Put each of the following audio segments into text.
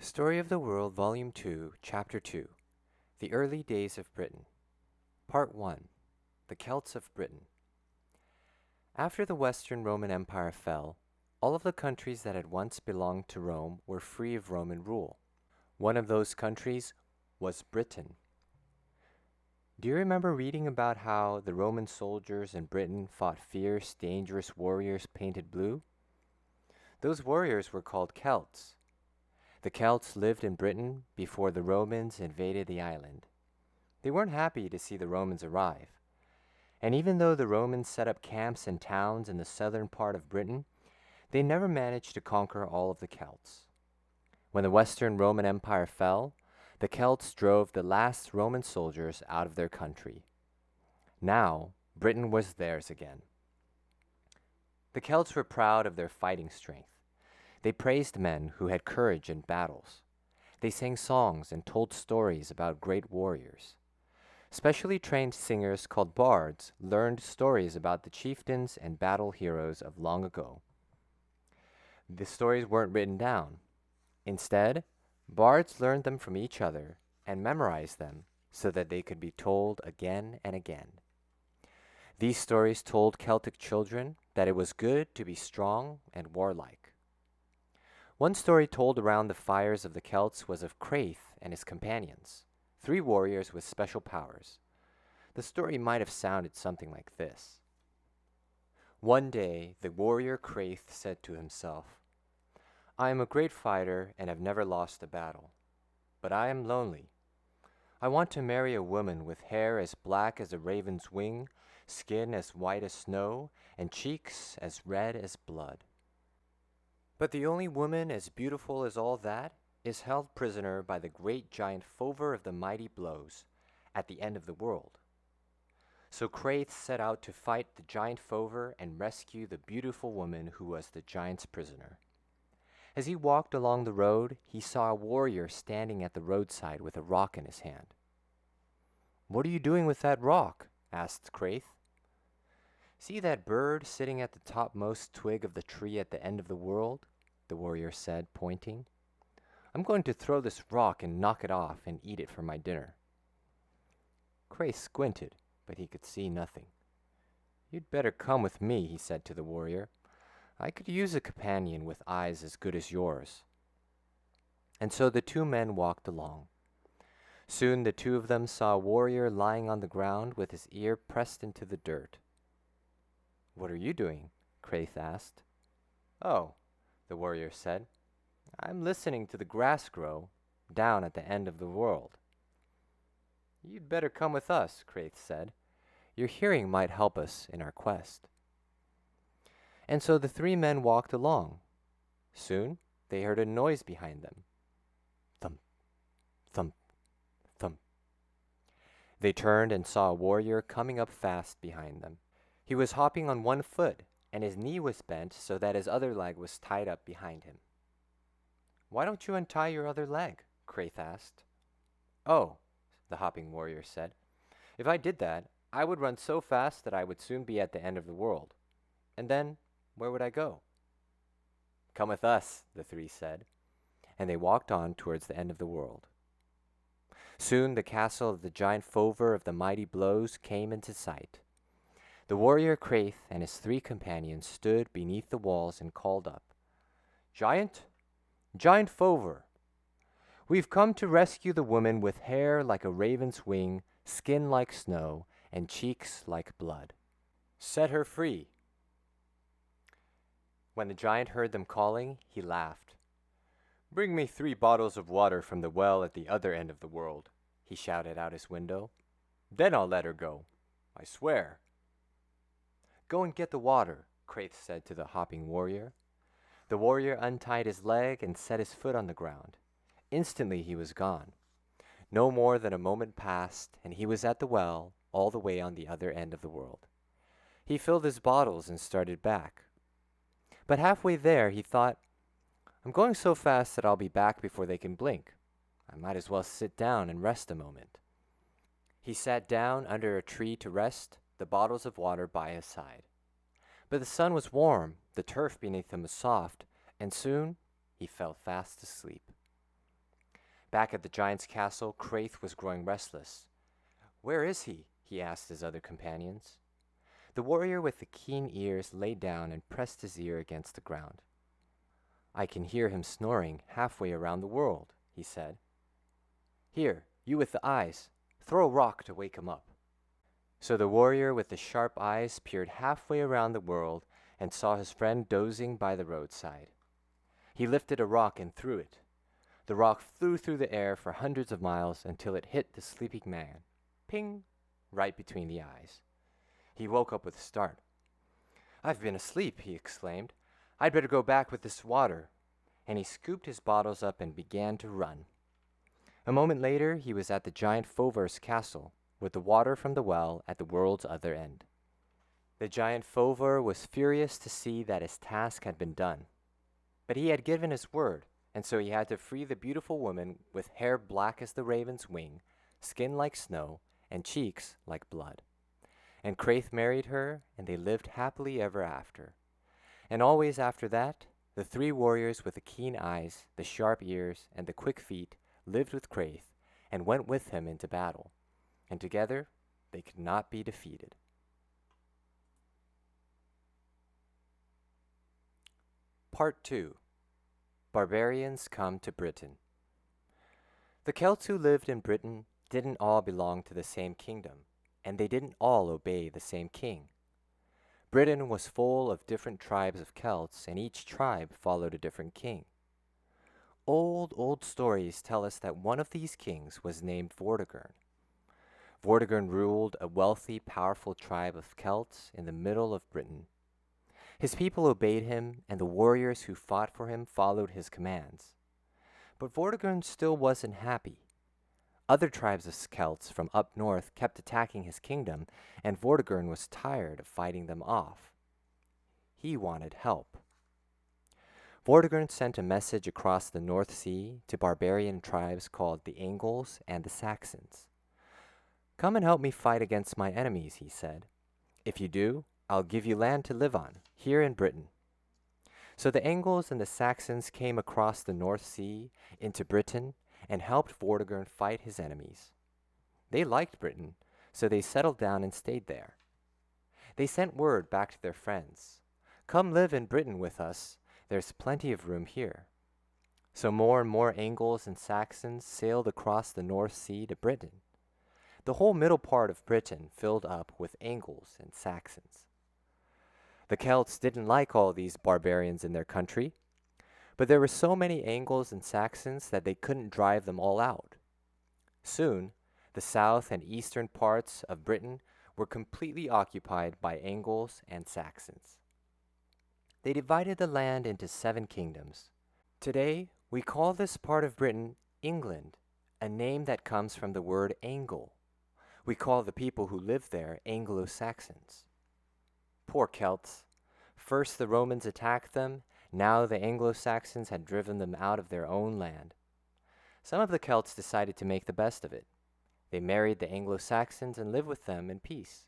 Story of the World, Volume 2, Chapter 2 The Early Days of Britain. Part 1 The Celts of Britain. After the Western Roman Empire fell, all of the countries that had once belonged to Rome were free of Roman rule. One of those countries was Britain. Do you remember reading about how the Roman soldiers in Britain fought fierce, dangerous warriors painted blue? Those warriors were called Celts. The Celts lived in Britain before the Romans invaded the island. They weren't happy to see the Romans arrive. And even though the Romans set up camps and towns in the southern part of Britain, they never managed to conquer all of the Celts. When the Western Roman Empire fell, the Celts drove the last Roman soldiers out of their country. Now, Britain was theirs again. The Celts were proud of their fighting strength. They praised men who had courage in battles. They sang songs and told stories about great warriors. Specially trained singers called bards learned stories about the chieftains and battle heroes of long ago. The stories weren't written down. Instead, bards learned them from each other and memorized them so that they could be told again and again. These stories told Celtic children that it was good to be strong and warlike. One story told around the fires of the Celts was of Craith and his companions, 3 warriors with special powers. The story might have sounded something like this. One day, the warrior Craith said to himself, "I am a great fighter and have never lost a battle, but I am lonely. I want to marry a woman with hair as black as a raven's wing, skin as white as snow, and cheeks as red as blood. But the only woman as beautiful as all that is held prisoner by the great giant Fover of the mighty blows at the end of the world." So Craith set out to fight the giant Fover and rescue the beautiful woman who was the giant's prisoner. As he walked along the road, he saw a warrior standing at the roadside with a rock in his hand. "What are you doing with that rock?" asked Craith. "See that bird sitting at the topmost twig of the tree at the end of the world?" the warrior said, pointing. "I'm going to throw this rock and knock it off and eat it for my dinner." Craith squinted, but he could see nothing. "You'd better come with me," he said to the warrior. "I could use a companion with eyes as good as yours." And so the 2 men walked along. Soon the 2 of them saw a warrior lying on the ground with his ear pressed into the dirt. "What are you doing?" Craith asked. "Oh," the warrior said, "I'm listening to the grass grow down at the end of the world." "You'd better come with us," Craith said. "Your hearing might help us in our quest." And so the 3 men walked along. Soon they heard a noise behind them. Thump, thump, thump. They turned and saw a warrior coming up fast behind them. He was hopping on one foot, and his knee was bent so that his other leg was tied up behind him. "Why don't you untie your other leg?" Craith asked. "Oh," the hopping warrior said, "if I did that, I would run so fast that I would soon be at the end of the world. And then, where would I go?" "Come with us," the 3 said, and they walked on towards the end of the world. Soon the castle of the giant Fover of the mighty blows came into sight. The warrior Craith and his 3 companions stood beneath the walls and called up, "Giant, giant Fover, we've come to rescue the woman with hair like a raven's wing, skin like snow, and cheeks like blood. Set her free." When the giant heard them calling, he laughed. "Bring me 3 bottles of water from the well at the other end of the world," he shouted out his window. "Then I'll let her go. I swear." "Go and get the water," Craith said to the hopping warrior. The warrior untied his leg and set his foot on the ground. Instantly he was gone. No more than a moment passed, and he was at the well, all the way on the other end of the world. He filled his bottles and started back. But halfway there he thought, "I'm going so fast that I'll be back before they can blink. I might as well sit down and rest a moment." He sat down under a tree to rest, the bottles of water by his side. But the sun was warm, the turf beneath him was soft, and soon he fell fast asleep. Back at the giant's castle, Craith was growing restless. "Where is he?" he asked his other companions. The warrior with the keen ears lay down and pressed his ear against the ground. "I can hear him snoring halfway around the world," he said. "Here, you with the eyes, throw a rock to wake him up." So the warrior with the sharp eyes peered halfway around the world and saw his friend dozing by the roadside. He lifted a rock and threw it. The rock flew through the air for hundreds of miles until it hit the sleeping man, ping, right between the eyes. He woke up with a start. "I've been asleep," he exclaimed. "I'd better go back with this water." And he scooped his bottles up and began to run. A moment later, he was at the giant Fovar's castle, with the water from the well at the world's other end. The giant Fovar was furious to see that his task had been done. But he had given his word, and so he had to free the beautiful woman with hair black as the raven's wing, skin like snow, and cheeks like blood. And Craith married her, and they lived happily ever after. And always after that, the three warriors with the keen eyes, the sharp ears, and the quick feet lived with Craith and went with him into battle, and together they could not be defeated. Part 2. Barbarians come to Britain. The Celts who lived in Britain didn't all belong to the same kingdom, and they didn't all obey the same king. Britain was full of different tribes of Celts, and each tribe followed a different king. Old stories tell us that one of these kings was named Vortigern. Vortigern ruled a wealthy, powerful tribe of Celts in the middle of Britain. His people obeyed him, and the warriors who fought for him followed his commands. But Vortigern still wasn't happy. Other tribes of Celts from up north kept attacking his kingdom, and Vortigern was tired of fighting them off. He wanted help. Vortigern sent a message across the North Sea to barbarian tribes called the Angles and the Saxons. "Come and help me fight against my enemies," he said. "If you do, I'll give you land to live on, here in Britain." So the Angles and the Saxons came across the North Sea into Britain and helped Vortigern fight his enemies. They liked Britain, so they settled down and stayed there. They sent word back to their friends, "Come live in Britain with us, there's plenty of room here." So more and more Angles and Saxons sailed across the North Sea to Britain. The whole middle part of Britain filled up with Angles and Saxons. The Celts didn't like all these barbarians in their country, but there were so many Angles and Saxons that they couldn't drive them all out. Soon, the south and eastern parts of Britain were completely occupied by Angles and Saxons. They divided the land into 7 kingdoms. Today, we call this part of Britain England, a name that comes from the word Angle. We call the people who live there Anglo-Saxons. Poor Celts. First the Romans attacked them, now the Anglo-Saxons had driven them out of their own land. Some of the Celts decided to make the best of it. They married the Anglo-Saxons and lived with them in peace.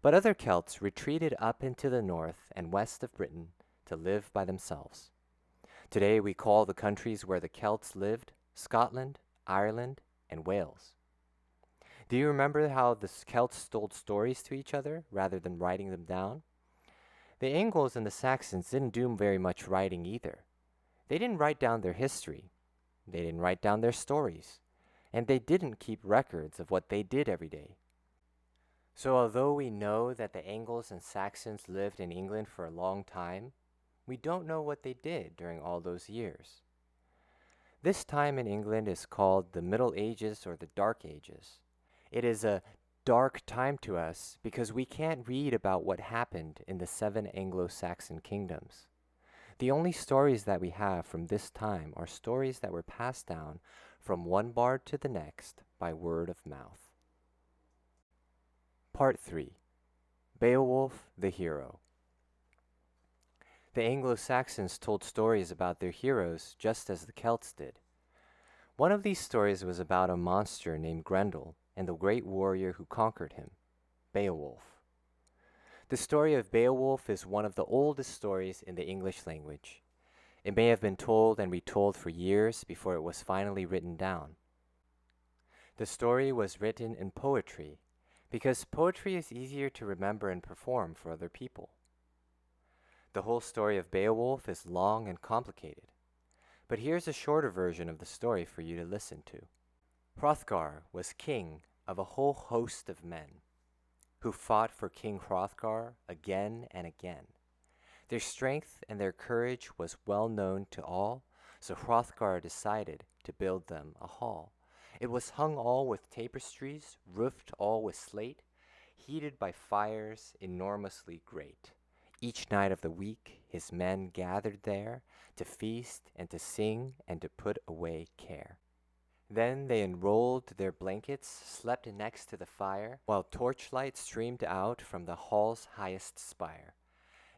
But other Celts retreated up into the north and west of Britain to live by themselves. Today we call the countries where the Celts lived Scotland, Ireland, and Wales. Do you remember how the Celts told stories to each other rather than writing them down? The Angles and the Saxons didn't do very much writing either. They didn't write down their history. They didn't write down their stories. And they didn't keep records of what they did every day. So although we know that the Angles and Saxons lived in England for a long time, we don't know what they did during all those years. This time in England is called the Middle Ages or the Dark Ages. It is a dark time to us because we can't read about what happened in the 7 Anglo-Saxon kingdoms. The only stories that we have from this time are stories that were passed down from one bard to the next by word of mouth. Part 3. Beowulf the Hero. The Anglo-Saxons told stories about their heroes just as the Celts did. One of these stories was about a monster named Grendel and the great warrior who conquered him, Beowulf. The story of Beowulf is one of the oldest stories in the English language. It may have been told and retold for years before it was finally written down. The story was written in poetry because poetry is easier to remember and perform for other people. The whole story of Beowulf is long and complicated, but here's a shorter version of the story for you to listen to. Hrothgar was king of a whole host of men who fought for King Hrothgar again and again. Their strength and their courage was well known to all, so Hrothgar decided to build them a hall. It was hung all with tapestries, roofed all with slate, heated by fires enormously great. Each night of the week his men gathered there to feast and to sing and to put away care. Then they unrolled their blankets, slept next to the fire, while torchlight streamed out from the hall's highest spire.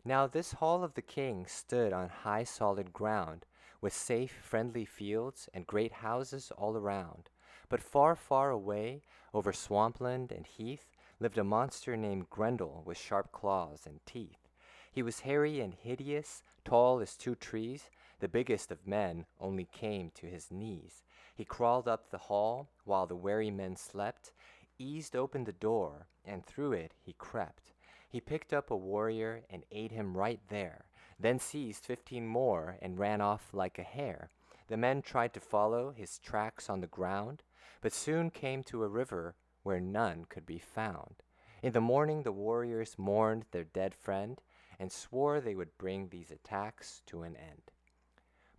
Now this hall of the king stood on high solid ground, with safe friendly fields and great houses all around. But far, far away, over swampland and heath, lived a monster named Grendel with sharp claws and teeth. He was hairy and hideous, tall as 2 trees. The biggest of men only came to his knees. He crawled up the hall while the weary men slept, eased open the door, and through it he crept. He picked up a warrior and ate him right there, then seized 15 more and ran off like a hare. The men tried to follow his tracks on the ground, but soon came to a river where none could be found. In the morning the warriors mourned their dead friend and swore they would bring these attacks to an end.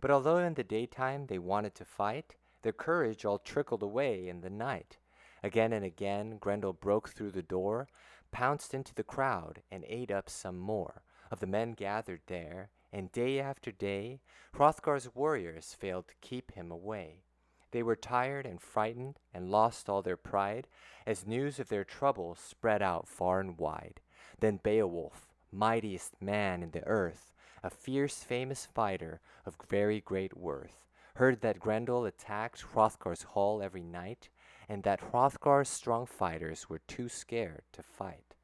But although in the daytime they wanted to fight, their courage all trickled away in the night. Again and again Grendel broke through the door, pounced into the crowd, and ate up some more of the men gathered there, and day after day Hrothgar's warriors failed to keep him away. They were tired and frightened and lost all their pride as news of their trouble spread out far and wide. Then Beowulf, mightiest man in the earth, a fierce famous fighter of very great worth, heard that Grendel attacked Hrothgar's hall every night, and that Hrothgar's strong fighters were too scared to fight.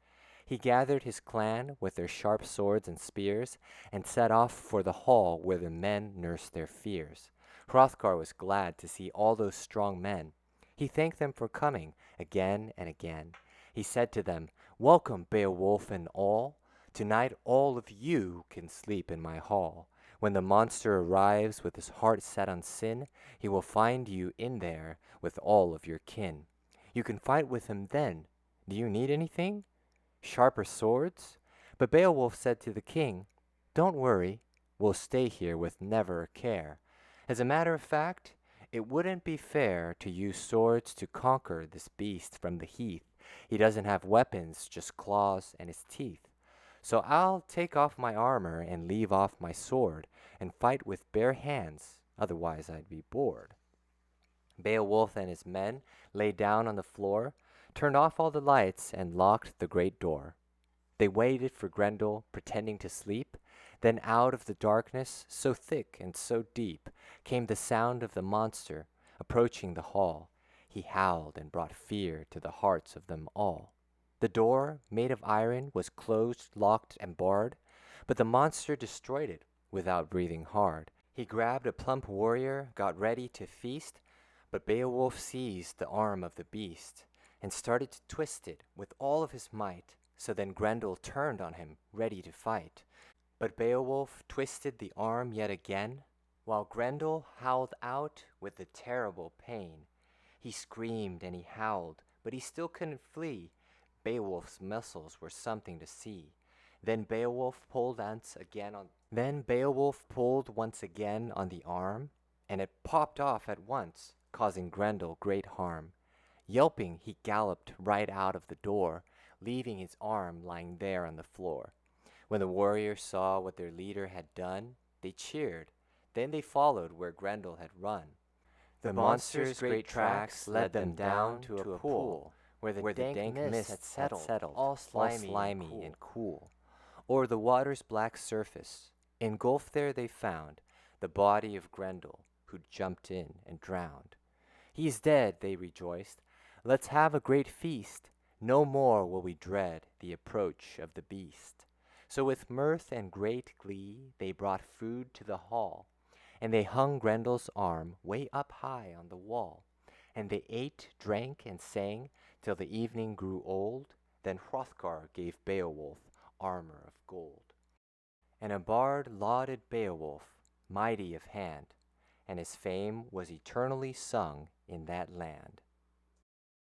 He gathered his clan with their sharp swords and spears, and set off for the hall where the men nursed their fears. Hrothgar was glad to see all those strong men. He thanked them for coming again and again. He said to them, "Welcome, Beowulf and all. Tonight all of you can sleep in my hall. When the monster arrives with his heart set on sin, he will find you in there with all of your kin. You can fight with him then. Do you need anything? Sharper swords?" But Beowulf said to the king, "Don't worry, we'll stay here with never a care. As a matter of fact, it wouldn't be fair to use swords to conquer this beast from the heath. He doesn't have weapons, just claws and his teeth. So I'll take off my armor and leave off my sword and fight with bare hands, otherwise I'd be bored." Beowulf and his men lay down on the floor, turned off all the lights, and locked the great door. They waited for Grendel, pretending to sleep. Then out of the darkness, so thick and so deep, came the sound of the monster approaching the hall. He howled and brought fear to the hearts of them all. The door, made of iron, was closed, locked, and barred, but the monster destroyed it without breathing hard. He grabbed a plump warrior, got ready to feast, but Beowulf seized the arm of the beast and started to twist it with all of his might. So then Grendel turned on him, ready to fight. But Beowulf twisted the arm yet again, while Grendel howled out with a terrible pain. He screamed and he howled, but he still couldn't flee. Beowulf's muscles were something to see. Then Beowulf pulled once again on the arm, and it popped off at once, causing Grendel great harm. Yelping, he galloped right out of the door, leaving his arm lying there on the floor. When the warriors saw what their leader had done, they cheered. Then they followed where Grendel had run. The monster's great tracks led them down to a pool, where the dank mist had settled, all slimy and cool. O'er the water's black surface, engulfed there they found the body of Grendel, who'd jumped in and drowned. "He's dead," they rejoiced. "Let's have a great feast. No more will we dread the approach of the beast." So with mirth and great glee they brought food to the hall. And they hung Grendel's arm way up high on the wall, and they ate, drank, and sang till the evening grew old. Then Hrothgar gave Beowulf armor of gold. And a bard lauded Beowulf, mighty of hand, and his fame was eternally sung in that land.